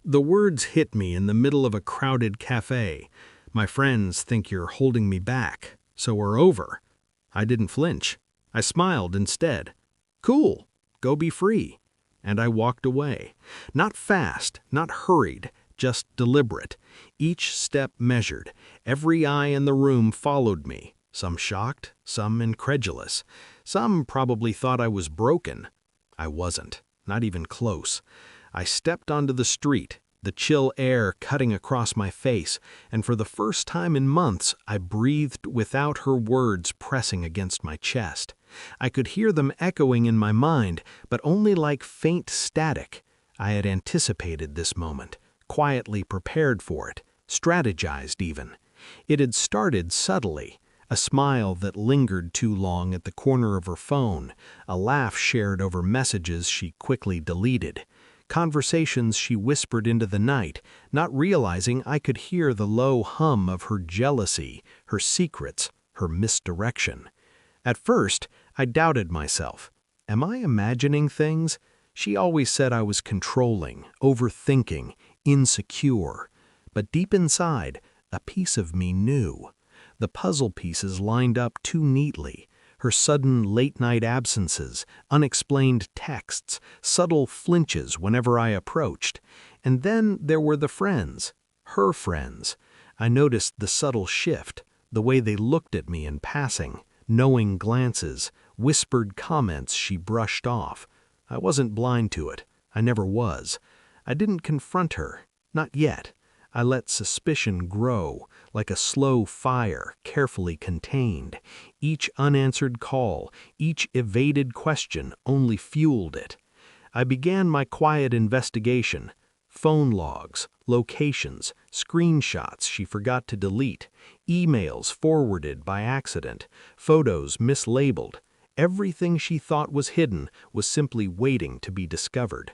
The words hit me in the middle of a crowded cafe. My friends think you're holding me back, so we're over. I didn't flinch. I smiled instead. Cool, go be free. And I walked away. Not fast, not hurried, just deliberate. Each step measured. Every eye in the room followed me. Some shocked, some incredulous. Some probably thought I was broken. I wasn't, not even close. I stepped onto the street, the chill air cutting across my face, and for the first time in months, I breathed without her words pressing against my chest. I could hear them echoing in my mind, but only like faint static. I had anticipated this moment, quietly prepared for it, strategized even. It had started subtly. A smile that lingered too long at the corner of her phone, a laugh shared over messages she quickly deleted, conversations she whispered into the night, not realizing I could hear the low hum of her jealousy, her secrets, her misdirection. At first, I doubted myself. Am I imagining things? She always said I was controlling, overthinking, insecure. But deep inside, a piece of me knew. The puzzle pieces lined up too neatly. Her sudden late-night absences, unexplained texts, subtle flinches whenever I approached. And then there were the friends, her friends. I noticed the subtle shift, the way they looked at me in passing, knowing glances, whispered comments she brushed off. I wasn't blind to it. I never was. I didn't confront her, not yet. I let suspicion grow, like a slow fire, carefully contained. Each unanswered call, each evaded question only fueled it. I began my quiet investigation. Phone logs, locations, screenshots she forgot to delete, emails forwarded by accident, photos mislabeled. Everything she thought was hidden was simply waiting to be discovered.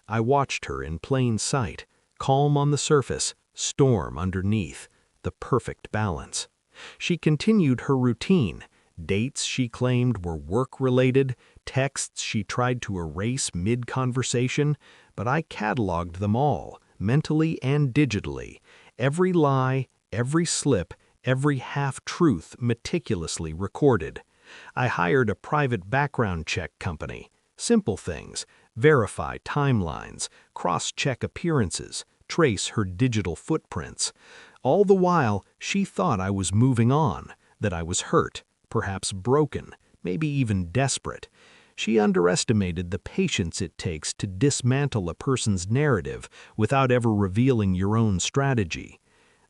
I watched her in plain sight, calm on the surface, storm underneath, the perfect balance. She continued her routine, dates she claimed were work-related, texts she tried to erase mid-conversation, but I cataloged them all, mentally and digitally. Every lie, every slip, every half-truth meticulously recorded. I hired a private background check company. Simple things: verify timelines, cross-check appearances, trace her digital footprints. All the while, she thought I was moving on, that I was hurt, perhaps broken, maybe even desperate. She underestimated the patience it takes to dismantle a person's narrative without ever revealing your own strategy.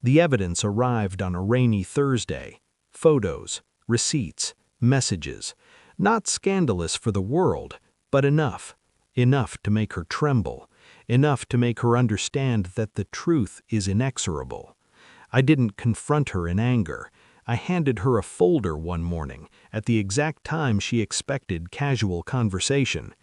The evidence arrived on a rainy Thursday. Photos, receipts, messages. Not scandalous for the world, but enough. Enough to make her tremble. Enough to make her understand that the truth is inexorable. I didn't confront her in anger. I handed her a folder one morning, at the exact time she expected casual conversation.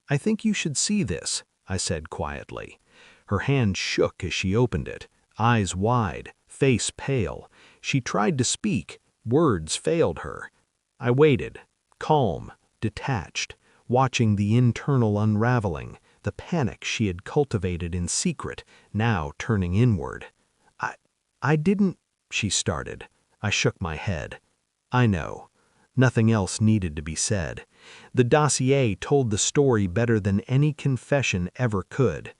"I think you should see this," I said quietly. Her hand shook as she opened it, eyes wide, face pale. She tried to speak, words failed her. I waited, calm, detached, watching the internal unraveling, the panic she had cultivated in secret, now turning inward. I didn't," she started. I shook my head. I know. Nothing else needed to be said. The dossier told the story better than any confession ever could.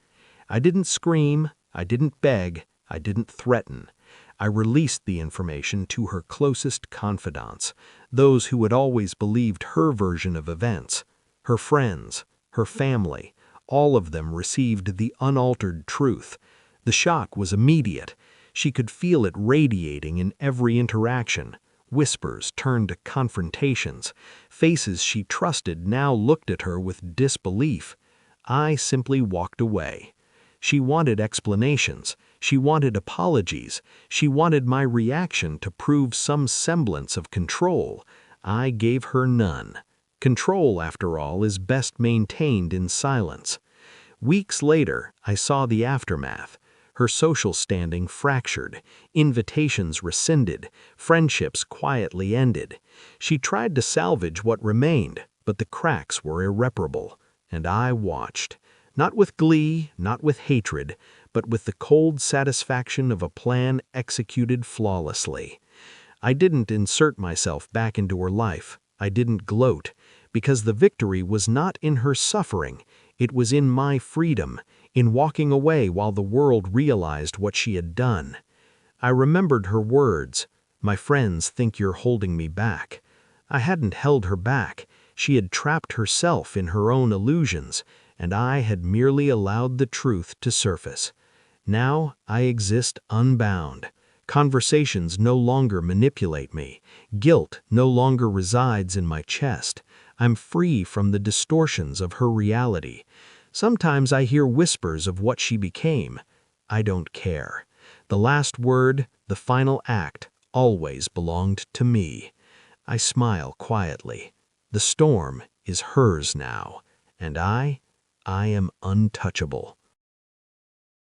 I didn't scream, I didn't beg, I didn't threaten. I released the information to her closest confidants, those who had always believed her version of events. Her friends, her family, all of them received the unaltered truth. The shock was immediate. She could feel it radiating in every interaction. Whispers turned to confrontations. Faces she trusted now looked at her with disbelief. I simply walked away. She wanted explanations. She wanted apologies. She wanted my reaction to prove some semblance of control. I gave her none. Control, after all, is best maintained in silence. Weeks later, I saw the aftermath. Her social standing fractured, invitations rescinded, friendships quietly ended. She tried to salvage what remained, but the cracks were irreparable, and I watched. Not with glee, not with hatred, but with the cold satisfaction of a plan executed flawlessly. I didn't insert myself back into her life. I didn't gloat, because the victory was not in her suffering. It was in my freedom, in walking away while the world realized what she had done. I remembered her words, "My friends think you're holding me back." I hadn't held her back. She had trapped herself in her own illusions, and I had merely allowed the truth to surface. Now I exist unbound. Conversations no longer manipulate me. Guilt no longer resides in my chest. I'm free from the distortions of her reality. Sometimes I hear whispers of what she became. I don't care. The last word, the final act, always belonged to me. I smile quietly. The storm is hers now, and I am untouchable.